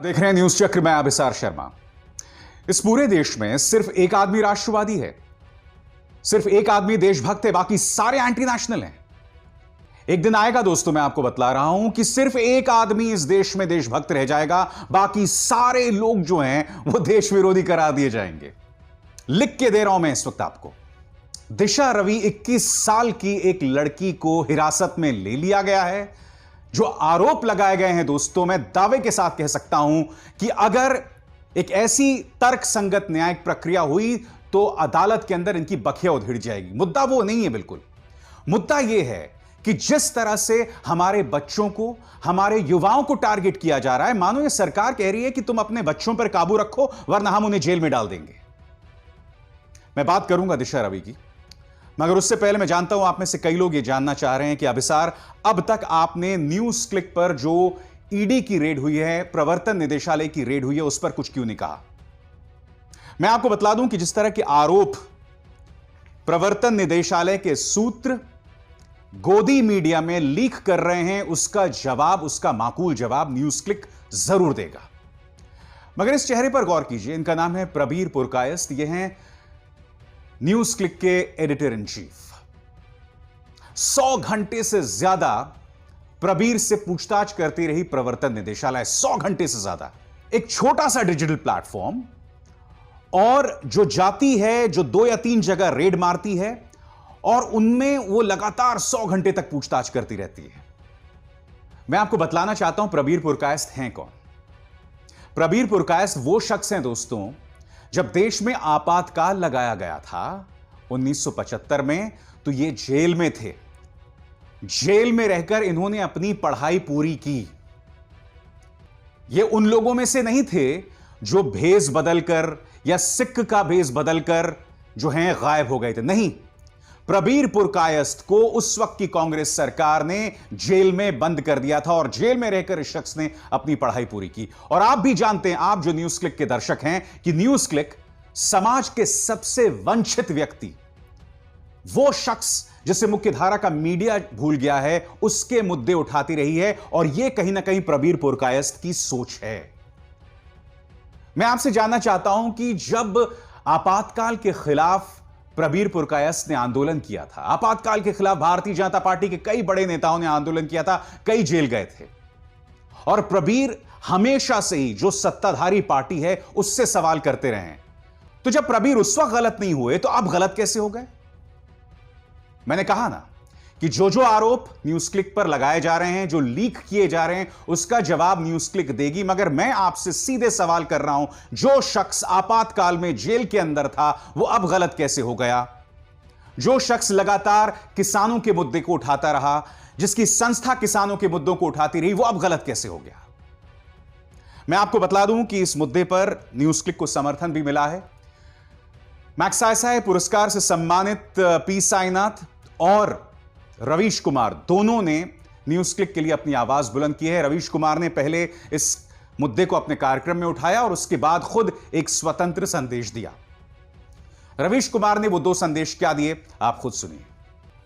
देख रहे हैं न्यूज चक्र में अभिसार शर्मा। इस पूरे देश में सिर्फ एक आदमी राष्ट्रवादी है, सिर्फ एक आदमी देशभक्त है, बाकी सारे एंटी नेशनल हैं। एक दिन आएगा दोस्तों, मैं आपको बतला रहा हूं कि सिर्फ एक आदमी इस देश में देशभक्त रह जाएगा, बाकी सारे लोग जो हैं वो देश विरोधी करार दिए जाएंगे। लिख के दे रहा हूं मैं इस वक्त आपको। दिशा रवि 21 साल की एक लड़की को हिरासत में ले लिया गया है। जो आरोप लगाए गए हैं दोस्तों, मैं दावे के साथ कह सकता हूं कि अगर एक ऐसी तर्क संगत न्यायिक प्रक्रिया हुई तो अदालत के अंदर इनकी बखिया उधेड़ जाएगी। मुद्दा वो नहीं है, बिल्कुल मुद्दा यह है कि जिस तरह से हमारे बच्चों को, हमारे युवाओं को टारगेट किया जा रहा है, मानो ये सरकार कह रही है कि तुम अपने बच्चों पर काबू रखो वरना हम उन्हें जेल में डाल देंगे। मैं बात करूंगा दिशा रवि की, मगर उससे पहले मैं जानता हूं आप में से कई लोग ये जानना चाह रहे हैं कि अभिसार, अब तक आपने न्यूज क्लिक पर जो ईडी की रेड हुई है, प्रवर्तन निदेशालय की रेड हुई है, उस पर कुछ क्यों नहीं कहा। मैं आपको बतला दूं कि जिस तरह के आरोप प्रवर्तन निदेशालय के सूत्र गोदी मीडिया में लीक कर रहे हैं, उसका जवाब, उसका माकूल जवाब न्यूज क्लिक जरूर देगा। मगर इस चेहरे पर गौर कीजिए, इनका नाम है प्रबीर पुरकायस्थ। ये हैं न्यूज क्लिक के एडिटर इन चीफ। 100 घंटे से ज्यादा प्रबीर से पूछताछ करती रही प्रवर्तन निदेशालय, 100 घंटे से ज्यादा। एक छोटा सा डिजिटल प्लेटफॉर्म, और जो जाती है, जो 2 या 3 जगह रेड मारती है, और उनमें वो लगातार 100 घंटे तक पूछताछ करती रहती है। मैं आपको बतलाना चाहता हूं प्रबीर पुरकायस्थ हैं कौन। प्रबीर पुरकायस्थ वो शख्स हैं दोस्तों, जब देश में आपातकाल लगाया गया था 1975 में, तो ये जेल में थे। जेल में रहकर इन्होंने अपनी पढ़ाई पूरी की। ये उन लोगों में से नहीं थे जो भेष बदलकर या सिख का भेष बदलकर जो हैं गायब हो गए थे, नहीं। प्रबीर पुरकायस्थ को उस वक्त की कांग्रेस सरकार ने जेल में बंद कर दिया था, और जेल में रहकर इस शख्स ने अपनी पढ़ाई पूरी की। और आप भी जानते हैं, आप जो न्यूज क्लिक के दर्शक हैं, कि न्यूज क्लिक समाज के सबसे वंचित व्यक्ति, वो शख्स जिसे मुख्यधारा का मीडिया भूल गया है, उसके मुद्दे उठाती रही है। और यह कहीं ना कहीं प्रबीर पुरकायस्थ की सोच है। मैं आपसे जानना चाहता हूं कि जब आपातकाल के खिलाफ प्रबीर पुरकायस्थ ने आंदोलन किया था, आपातकाल के खिलाफ भारतीय जनता पार्टी के कई बड़े नेताओं ने आंदोलन किया था, कई जेल गए थे, और प्रबीर हमेशा से ही जो सत्ताधारी पार्टी है उससे सवाल करते रहे हैं। तो जब प्रबीर उस वक्त गलत नहीं हुए, तो अब गलत कैसे हो गए। मैंने कहा ना कि जो आरोप न्यूज क्लिक पर लगाए जा रहे हैं, जो लीक किए जा रहे हैं, उसका जवाब न्यूज क्लिक देगी। मगर मैं आपसे सीधे सवाल कर रहा हूं, जो शख्स आपातकाल में जेल के अंदर था, वो अब गलत कैसे हो गया। जो शख्स लगातार किसानों के मुद्दे को उठाता रहा, जिसकी संस्था किसानों के मुद्दों को उठाती रही, वो अब गलत कैसे हो गया। मैं आपको बतला दूं कि इस मुद्दे पर न्यूज क्लिक को समर्थन भी मिला है। मैग्सेसे पुरस्कार से सम्मानित पी साईनाथ और रवीश कुमार, दोनों ने न्यूज क्लिक के लिए अपनी आवाज बुलंद की है। रवीश कुमार ने पहले इस मुद्दे को अपने कार्यक्रम में उठाया और उसके बाद खुद एक स्वतंत्र संदेश दिया। रवीश कुमार ने वो 2 संदेश क्या दिए, आप खुद सुनिए।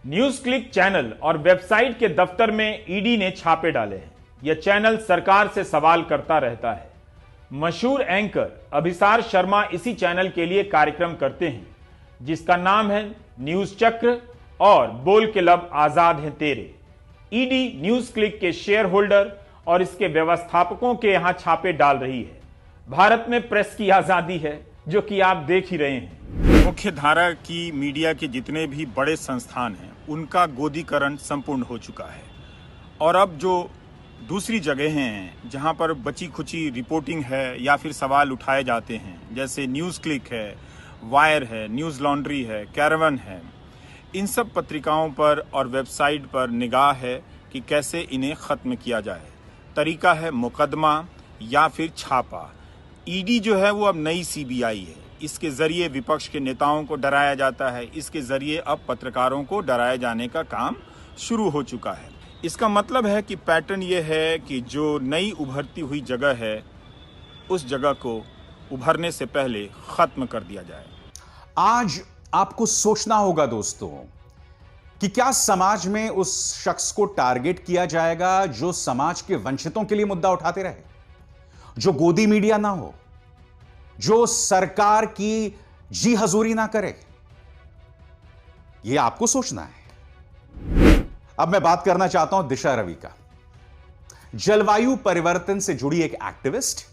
न्यूज क्लिक चैनल और वेबसाइट के दफ्तर में ईडी ने छापे डाले हैं। यह चैनल सरकार से सवाल करता रहता है। मशहूर एंकर अभिसार शर्मा इसी चैनल के लिए कार्यक्रम करते हैं, जिसका नाम है न्यूज चक्र और बोल के लब आजाद हैं तेरे। ईडी न्यूज क्लिक के शेयर होल्डर और इसके व्यवस्थापकों के यहां छापे डाल रही है। भारत में प्रेस की आजादी है, जो कि आप देख ही रहे हैं। मुख्य धारा की मीडिया के जितने भी बड़े संस्थान हैं, उनका गोदीकरण संपूर्ण हो चुका है। और अब जो दूसरी जगहें हैं जहां पर बची खुची रिपोर्टिंग है या फिर सवाल उठाए जाते हैं, जैसे न्यूज क्लिक है, वायर है, न्यूज लॉन्ड्री है, कैरवन है, इन सब पत्रिकाओं पर और वेबसाइट पर निगाह है कि कैसे इन्हें खत्म किया जाए। तरीका है मुकदमा या फिर छापा। ईडी जो है वो अब नई सीबीआई है। इसके जरिए विपक्ष के नेताओं को डराया जाता है, इसके जरिए अब पत्रकारों को डराए जाने का काम शुरू हो चुका है। इसका मतलब है कि पैटर्न ये है कि जो नई उभरती हुई जगह है, उस जगह को उभरने से पहले खत्म कर दिया जाए। आज आपको सोचना होगा दोस्तों कि क्या समाज में उस शख्स को टारगेट किया जाएगा जो समाज के वंचितों के लिए मुद्दा उठाते रहे, जो गोदी मीडिया ना हो, जो सरकार की जी हजूरी ना करे, यह आपको सोचना है। अब मैं बात करना चाहता हूं दिशा रवि का। जलवायु परिवर्तन से जुड़ी एक एक्टिविस्ट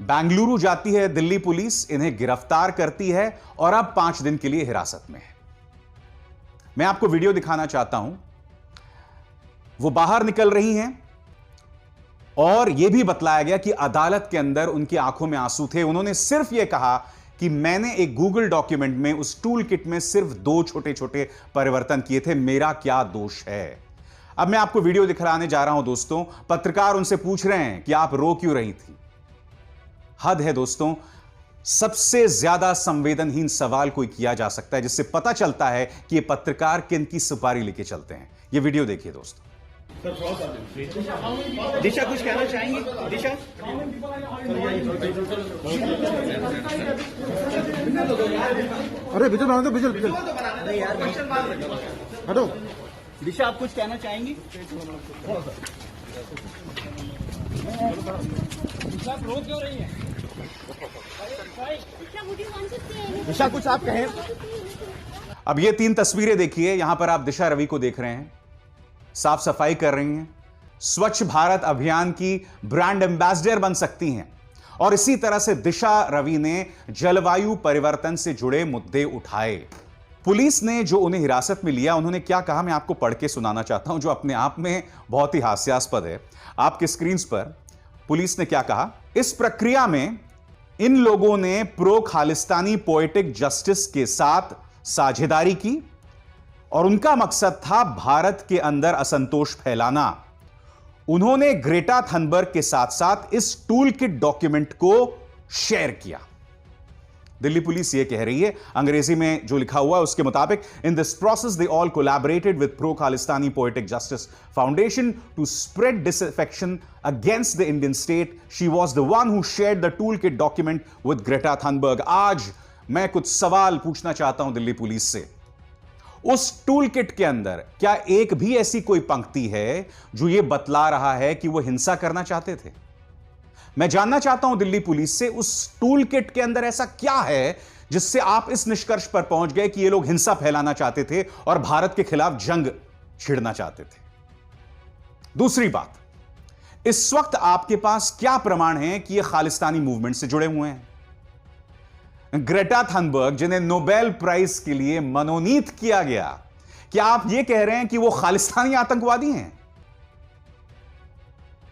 बेंगलुरु जाती है दिल्ली पुलिस, इन्हें गिरफ्तार करती है और अब 5 दिन के लिए हिरासत में है। मैं आपको वीडियो दिखाना चाहता हूं। वो बाहर निकल रही हैं और यह भी बतलाया गया कि अदालत के अंदर उनकी आंखों में आंसू थे। उन्होंने सिर्फ यह कहा कि मैंने एक गूगल डॉक्यूमेंट में, उस टूल किट में सिर्फ 2 छोटे छोटे परिवर्तन किए थे, मेरा क्या दोष है। अब मैं आपको वीडियो दिखाने जा रहा हूं दोस्तों। पत्रकार उनसे पूछ रहे हैं कि आप रो क्यों रही थी। हद है दोस्तों, सबसे ज्यादा संवेदनहीन सवाल कोई किया जा सकता है, जिससे पता चलता है कि ये पत्रकार किन की सुपारी लेके चलते हैं। ये वीडियो देखिए दोस्तों। दिशा कुछ कहना चाहेंगी? दिशा अरे बिजल बना दो, बिजल हटो। दिशा आप कुछ कहना चाहेंगी? रो क्यों रही है? दिशा कुछ आप कहें। अब ये 3 तस्वीरें देखिए। यहां पर आप दिशा रवि को देख रहे हैं, साफ सफाई कर रही हैं, स्वच्छ भारत अभियान की ब्रांड एम्बेसडर बन सकती हैं। और इसी तरह से दिशा रवि ने जलवायु परिवर्तन से जुड़े मुद्दे उठाए। पुलिस ने जो उन्हें हिरासत में लिया, उन्होंने क्या कहा, मैं आपको पढ़ के सुनाना चाहता हूं, जो अपने आप में बहुत ही हास्यास्पद है। आपके स्क्रीन पर पुलिस ने क्या कहा। इस प्रक्रिया में इन लोगों ने प्रो खालिस्तानी पोएटिक जस्टिस के साथ साझेदारी की और उनका मकसद था भारत के अंदर असंतोष फैलाना। उन्होंने ग्रेटा थनबर्ग के साथ साथ इस टूल किट डॉक्यूमेंट को शेयर किया। दिल्ली पुलिस यह कह रही है, अंग्रेजी में जो लिखा हुआ है उसके मुताबिक, in this process they all collaborated with pro Khalistani poetic justice foundation to spread disaffection against the Indian state. She was the one who shared the tool kit document with Greta Thunberg. आज मैं कुछ सवाल पूछना चाहता हूं Delhi police से। उस tool kit के अंदर क्या एक भी ऐसी कोई पंक्ति है जो यह बतला रहा है कि वह हिंसा करना चाहते थे? मैं जानना चाहता हूं दिल्ली पुलिस से, उस टूल किट के अंदर ऐसा क्या है जिससे आप इस निष्कर्ष पर पहुंच गए कि ये लोग हिंसा फैलाना चाहते थे और भारत के खिलाफ जंग छिड़ना चाहते थे? दूसरी बात, इस वक्त आपके पास क्या प्रमाण है कि ये खालिस्तानी मूवमेंट से जुड़े हुए हैं? ग्रेटा थनबर्ग, जिन्हें नोबेल प्राइज के लिए मनोनीत किया गया, क्या आप यह कह रहे हैं कि वो खालिस्तानी आतंकवादी हैं?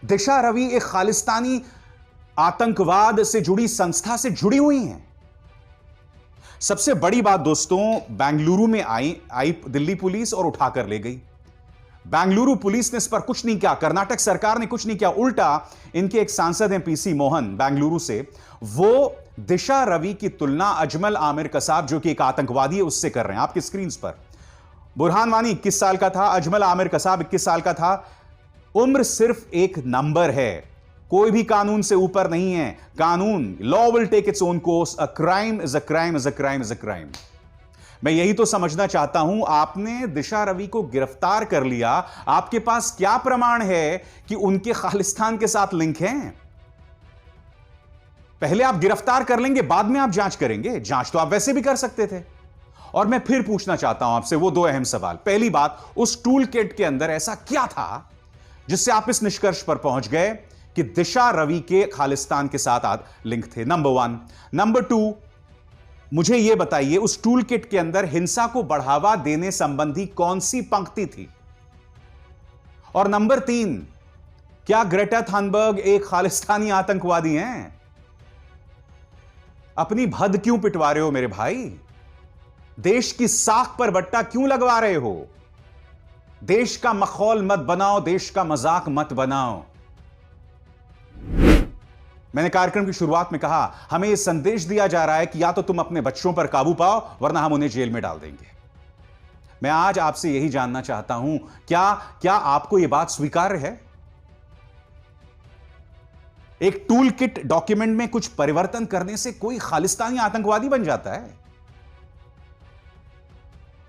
दिशा रवि एक खालिस्तानी आतंकवाद से जुड़ी संस्था से जुड़ी हुई हैं। सबसे बड़ी बात दोस्तों, बेंगलुरु में आई दिल्ली पुलिस और उठाकर ले गई। बेंगलुरु पुलिस ने इस पर कुछ नहीं किया, कर्नाटक सरकार ने कुछ नहीं किया। उल्टा इनके एक सांसद हैं पीसी मोहन बेंगलुरु से, वो दिशा रवि की तुलना अजमल आमिर कसाब, जो कि एक आतंकवादी है, उससे कर रहे हैं। आपकी स्क्रीन पर बुरहान वानी 21 साल का था, अजमल आमिर कसाब 21 साल का था। उम्र सिर्फ एक नंबर है, कोई भी कानून से ऊपर नहीं है। कानून, law will take its own course. A crime is a crime is a crime is a crime. मैं यही तो समझना चाहता हूं। आपने दिशा रवि को गिरफ्तार कर लिया, आपके पास क्या प्रमाण है कि उनके खालिस्तान के साथ लिंक हैं? पहले आप गिरफ्तार कर लेंगे, बाद में आप जांच करेंगे। जांच तो आप वैसे भी कर सकते थे। और मैं फिर पूछना चाहता हूं आपसे वो 2 अहम सवाल। पहली बात, उस टूल किट के अंदर ऐसा क्या था जिससे आप इस निष्कर्ष पर पहुंच गए कि दिशा रवि के खालिस्तान के साथ लिंक थे? नंबर 1। नंबर 2, मुझे यह बताइए, उस टूल किट के अंदर हिंसा को बढ़ावा देने संबंधी कौन सी पंक्ति थी? और नंबर 3, क्या ग्रेटा थनबर्ग एक खालिस्तानी आतंकवादी हैं? अपनी भद क्यों पिटवा रहे हो मेरे भाई? देश की साख पर बट्टा क्यों लगवा रहे हो? देश का मखौल मत बनाओ, देश का मजाक मत बनाओ। मैंने कार्यक्रम की शुरुआत में कहा, हमें यह संदेश दिया जा रहा है कि या तो तुम अपने बच्चों पर काबू पाओ, वरना हम उन्हें जेल में डाल देंगे। मैं आज आपसे यही जानना चाहता हूं, क्या आपको यह बात स्वीकार्य है? एक टूल किट डॉक्यूमेंट में कुछ परिवर्तन करने से कोई खालिस्तानी आतंकवादी बन जाता है?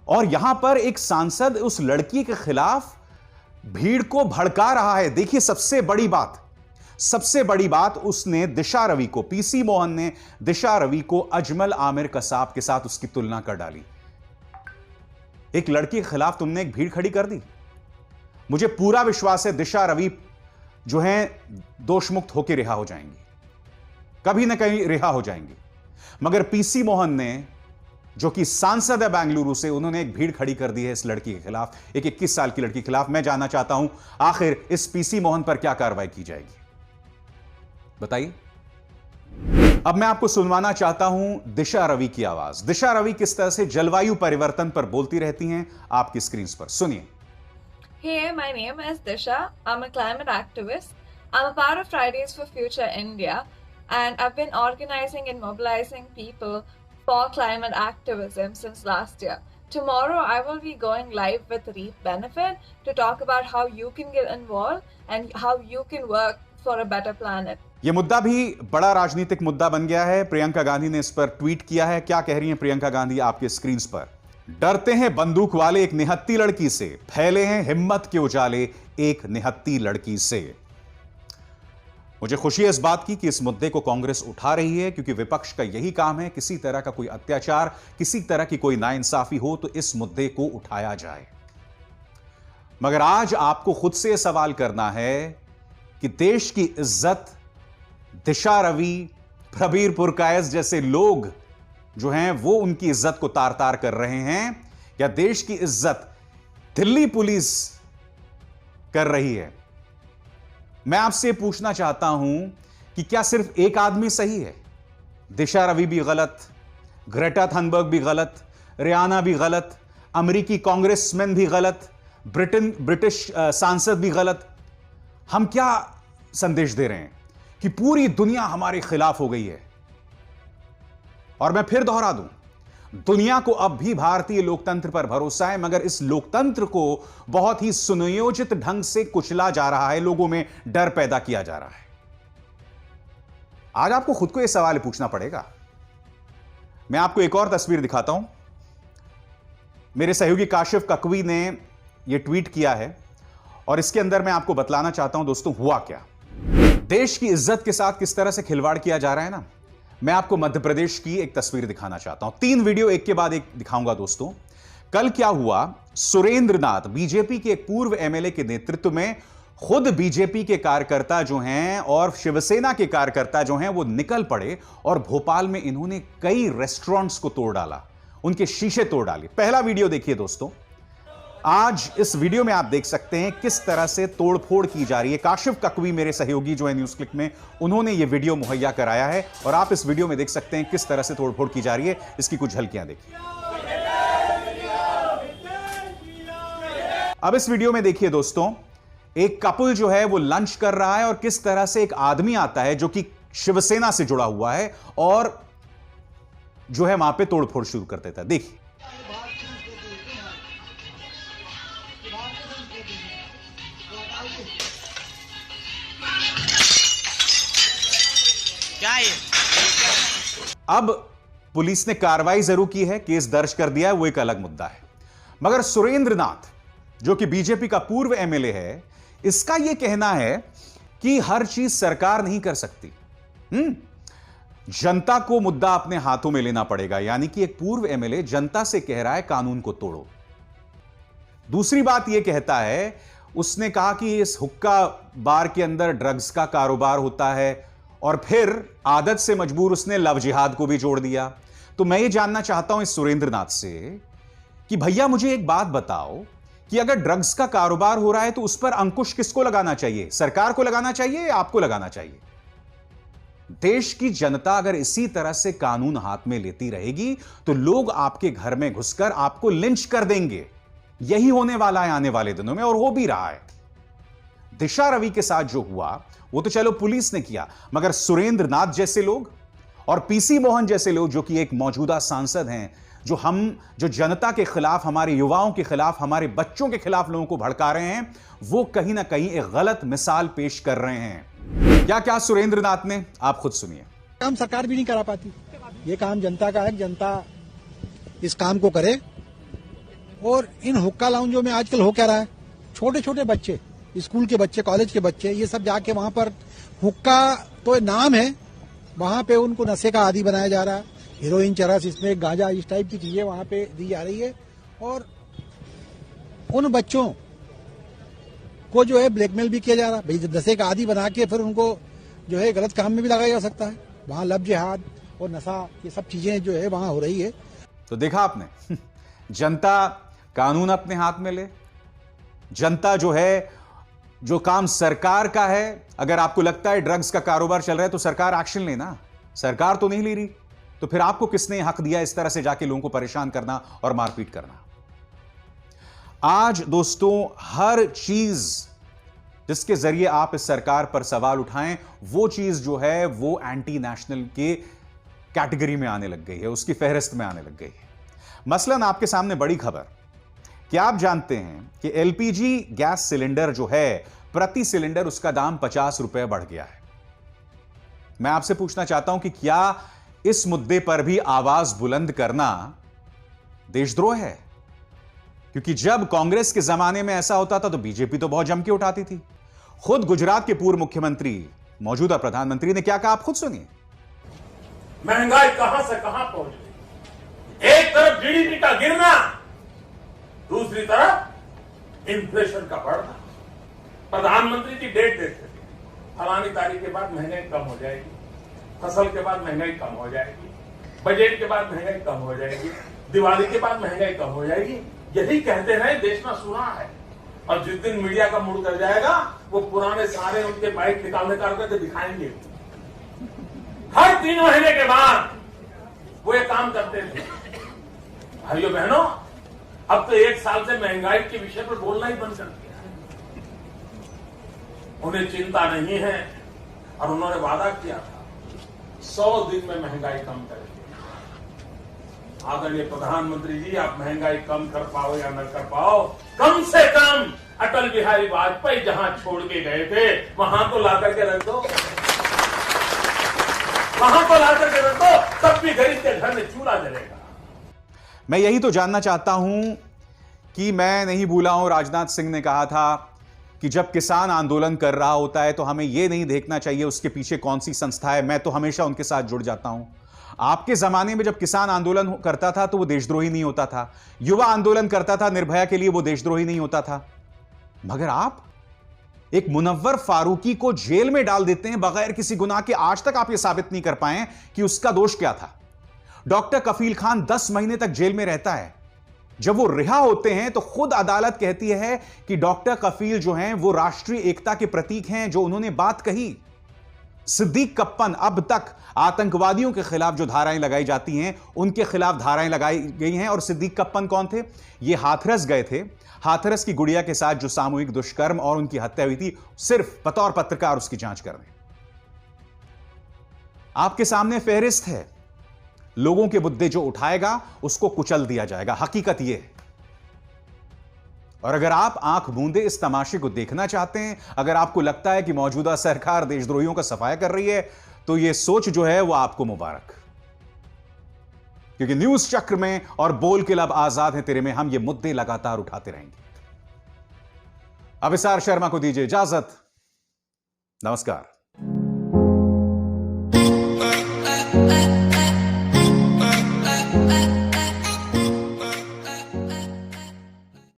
और यहां पर एक सांसद उस लड़की के खिलाफ भीड़ को भड़का रहा है। देखिए, सबसे बड़ी बात, सबसे बड़ी बात, उसने दिशा रवि को, पीसी मोहन ने दिशा रवि को अजमल आमिर कसाब के साथ उसकी तुलना कर डाली। एक लड़की के खिलाफ तुमने एक भीड़ खड़ी कर दी। मुझे पूरा विश्वास है दिशा रवि जो है दोषमुक्त होकर रिहा हो जाएंगी, कभी ना कहीं रिहा हो जाएंगी। मगर पीसी मोहन ने, जो कि सांसद है बेंगलुरु से, उन्होंने एक भीड़ खड़ी कर दी है इस लड़की के खिलाफ, एक 21 साल की लड़की के खिलाफ। मैं जानना चाहता हूं आखिर इस पीसी मोहन पर क्या कार्रवाई की जाएगी, बताइए। अब मैं आपको सुनवाना चाहता हूं दिशा रवि की आवाज। दिशा रवि किस तरह से जलवायु परिवर्तन पर बोलती रहती हैं, आपकी स्क्रीन पर सुनिए। Hey, my name is Disha. I'm a climate activist. I'm a part of Fridays for Future India, and I've been organizing and mobilizing people for climate activism since last year. Tomorrow, I will be going live with Reap Benefit to talk about how you can get involved and how you can work for a better planet. यह मुद्दा भी बड़ा राजनीतिक मुद्दा बन गया है। प्रियंका गांधी ने इस पर ट्वीट किया है। क्या कह रही हैं प्रियंका गांधी, आपके स्क्रीन पर। डरते हैं बंदूक वाले एक निहत्ती लड़की से, फैले हैं हिम्मत के उजाले एक निहत्ती लड़की से। मुझे खुशी है इस बात की कि इस मुद्दे को कांग्रेस उठा रही है, क्योंकि विपक्ष का यही काम है, किसी तरह का कोई अत्याचार, किसी तरह की कोई नाइंसाफी हो तो इस मुद्दे को उठाया जाए। मगर आज आपको खुद से सवाल करना है कि देश की इज्जत दिशा रवि, प्रबीर पुरकायस जैसे लोग जो हैं वो उनकी इज्जत को तार तार कर रहे हैं, या देश की इज्जत दिल्ली पुलिस कर रही है। मैं आपसे पूछना चाहता हूं कि क्या सिर्फ एक आदमी सही है? दिशा रवि भी गलत, ग्रेटा थनबर्ग भी गलत, रियाना भी गलत, अमेरिकी कांग्रेसमैन भी गलत, ब्रिटिश सांसद भी गलत। हम क्या संदेश दे रहे हैं कि पूरी दुनिया हमारे खिलाफ हो गई है। और मैं फिर दोहरा दूं, दुनिया को अब भी भारतीय लोकतंत्र पर भरोसा है, मगर इस लोकतंत्र को बहुत ही सुनियोजित ढंग से कुचला जा रहा है, लोगों में डर पैदा किया जा रहा है। आज आपको खुद को यह सवाल पूछना पड़ेगा। मैं आपको एक और तस्वीर दिखाता हूं। मेरे सहयोगी काशिफ ककवी ने यह ट्वीट किया है और इसके अंदर मैं आपको बतलाना चाहता हूं दोस्तों हुआ क्या। देश की इज्जत के साथ किस तरह से खिलवाड़ किया जा रहा है ना। मैं आपको मध्य प्रदेश की एक तस्वीर दिखाना चाहता हूं। 3 वीडियो एक के बाद एक दिखाऊंगा दोस्तों। कल क्या हुआ, सुरेंद्र नाथ बीजेपी के एक पूर्व एमएलए के नेतृत्व में खुद बीजेपी के कार्यकर्ता जो हैं और शिवसेना के कार्यकर्ता जो हैं वो निकल पड़े और भोपाल में इन्होंने कई रेस्टोरेंट्स को तोड़ डाला, उनके शीशे तोड़ डाले। पहला वीडियो देखिए दोस्तों। आज इस वीडियो में आप देख सकते हैं किस तरह से तोड़फोड़ की जा रही है। काशिफ ककवी मेरे सहयोगी जो है न्यूज क्लिक में, उन्होंने यह वीडियो मुहैया कराया है और आप इस वीडियो में देख सकते हैं किस तरह से तोड़फोड़ की जा रही है। इसकी कुछ झलकियां देखिए। अब इस वीडियो में देखिए दोस्तों, एक कपल जो है वो लंच कर रहा है और किस तरह से एक आदमी आता है जो कि शिवसेना से जुड़ा हुआ है और जो है वहां पे तोड़फोड़ शुरू कर देता है। देखिए। अब पुलिस ने कार्रवाई जरूर की है, केस दर्ज कर दिया है, वो एक अलग मुद्दा है। मगर सुरेंद्र नाथ जो कि बीजेपी का पूर्व एमएलए है, इसका यह कहना है कि हर चीज सरकार नहीं कर सकती, जनता को मुद्दा अपने हाथों में लेना पड़ेगा। यानी कि एक पूर्व एमएलए जनता से कह रहा है कानून को तोड़ो। दूसरी बात यह कहता है, उसने कहा कि इस हुक्का बार के अंदर ड्रग्स का कारोबार होता है और फिर आदत से मजबूर उसने लव जिहाद को भी जोड़ दिया। तो मैं ये जानना चाहता हूं इस सुरेंद्र नाथ से कि भैया मुझे एक बात बताओ कि अगर ड्रग्स का कारोबार हो रहा है तो उस पर अंकुश किसको लगाना चाहिए? सरकार को लगाना चाहिए या आपको लगाना चाहिए? देश की जनता अगर इसी तरह से कानून हाथ में लेती रहेगी तो लोग आपके घर में घुसकर आपको लिंच कर देंगे। यही होने वाला है आने वाले दिनों में और हो भी रहा है। दिशा रवि के साथ जो हुआ वो तो चलो पुलिस ने किया, मगर सुरेंद्र नाथ जैसे लोग और पीसी मोहन जैसे लोग जो कि एक मौजूदा सांसद हैं, जो जनता के खिलाफ, हमारे युवाओं के खिलाफ, हमारे बच्चों के खिलाफ लोगों को भड़का रहे हैं, वो कहीं ना कहीं एक गलत मिसाल पेश कर रहे हैं। क्या क्या सुरेंद्र नाथ ने, आप खुद सुनिए। काम सरकार भी नहीं करा पाती, ये काम जनता का है, जनता इस काम को करे। और इन हुक्का लाउंजों में आजकल हो क्या रहा है, छोटे छोटे बच्चे, स्कूल के बच्चे, कॉलेज के बच्चे, ये सब जाके वहां पर हुक्का तो नाम है, वहां पे उनको नशे का आदी बनाया जा रहा है। हीरोइन, चरस, इसमें गांजा, इस टाइप की चीजें वहां पे दी जा रही है और उन बच्चों को जो है ब्लैकमेल भी किया जा रहा है। भाई नशे का आदी बना के फिर उनको जो है गलत काम में भी लगाया जा सकता है। वहां लब जिहाद और नशा, ये सब चीजें जो है वहां हो रही है। तो देखा आपने, जनता कानून अपने हाथ में ले, जनता जो है, जो काम सरकार का है, अगर आपको लगता है ड्रग्स का कारोबार चल रहा है तो सरकार एक्शन लेना। सरकार तो नहीं ले रही, तो फिर आपको किसने हक दिया इस तरह से जाके लोगों को परेशान करना और मारपीट करना। आज दोस्तों, हर चीज जिसके जरिए आप इस सरकार पर सवाल उठाएं, वो चीज जो है वो एंटी नेशनल के कैटेगरी में आने लग गई है, उसकी फहरिस्त में आने लग गई है। मसलन आपके सामने बड़ी खबर, क्या आप जानते हैं कि एलपीजी गैस सिलेंडर जो है, प्रति सिलेंडर उसका दाम 50 रुपए बढ़ गया है। मैं आपसे पूछना चाहता हूं कि क्या इस मुद्दे पर भी आवाज बुलंद करना देशद्रोह है? क्योंकि जब कांग्रेस के जमाने में ऐसा होता था तो बीजेपी तो बहुत जम के उठाती थी। खुद गुजरात के पूर्व मुख्यमंत्री, मौजूदा प्रधानमंत्री ने क्या कहा, आप खुद सुनिए। महंगाई कहां से कहां पहुंच गई। एक तरफ जीडीपी का गिरना, दूसरी तरफ इन्फ्लेशन का बढ़ना। प्रधानमंत्री की डेट देते थे, फलानी तारीख के बाद महंगाई कम हो जाएगी, फसल के बाद महंगाई कम हो जाएगी, बजट के बाद महंगाई कम हो जाएगी, दिवाली के बाद महंगाई कम हो जाएगी। यही कहते रहे, देश में सुना है। और जिस दिन मीडिया का मूड कर जाएगा, वो पुराने सारे उनके बाइक निकालने करके दिखाएंगे। हर 3 महीने के बाद वो ये काम करते थे। भाइयों बहनों, अब तो 1 साल से महंगाई के विषय पर बोलना ही बंद कर दिया है। उन्हें चिंता नहीं है और उन्होंने वादा किया था 100 दिन में महंगाई कम करेंगे। आदरणीय प्रधानमंत्री जी, आप महंगाई कम कर पाओ या न कर पाओ, कम से कम अटल बिहारी वाजपेयी जहां छोड़ के गए थे वहां तो ला करके रख दो, वहां तो ला करके रख दो, तब भी गरीब के घर में चूल्हा जलेगा। मैं यही तो जानना चाहता हूं कि मैं नहीं भूला हूं, राजनाथ सिंह ने कहा था कि जब किसान आंदोलन कर रहा होता है तो हमें यह नहीं देखना चाहिए उसके पीछे कौन सी संस्था है, मैं तो हमेशा उनके साथ जुड़ जाता हूं। आपके जमाने में जब किसान आंदोलन करता था तो वो देशद्रोही नहीं होता था, युवा आंदोलन करता था निर्भया के लिए, वो देशद्रोही नहीं होता था। मगर आप एक मुनव्वर फारूकी को जेल में डाल देते हैं बगैर किसी गुनाह के। आज तक आप यह साबित नहीं कर पाए कि उसका दोष क्या था। डॉक्टर कफील खान 10 महीने तक जेल में रहता है। जब वो रिहा होते हैं तो खुद अदालत कहती है कि डॉक्टर कफील जो हैं वो राष्ट्रीय एकता के प्रतीक हैं, जो उन्होंने बात कही। सिद्दीक कप्पन, अब तक आतंकवादियों के खिलाफ जो धाराएं लगाई जाती हैं उनके खिलाफ धाराएं लगाई गई हैं। और सिद्दीक कप्पन कौन थे? ये हाथरस गए थे, हाथरस की गुड़िया के साथ जो सामूहिक दुष्कर्म और उनकी हत्या हुई थी, सिर्फ बतौर पत्रकार उसकी जांच करने। आपके सामने फहरिस्त है, लोगों के मुद्दे जो उठाएगा उसको कुचल दिया जाएगा, हकीकत यह है। और अगर आप आंख मूंदे इस तमाशे को देखना चाहते हैं, अगर आपको लगता है कि मौजूदा सरकार देशद्रोहियों का सफाया कर रही है, तो यह सोच जो है वो आपको मुबारक। क्योंकि न्यूज चक्र में और बोल के लब आजाद है तेरे में हम ये मुद्दे लगातार उठाते रहेंगे। अभिसार शर्मा को दीजिए इजाजत, नमस्कार।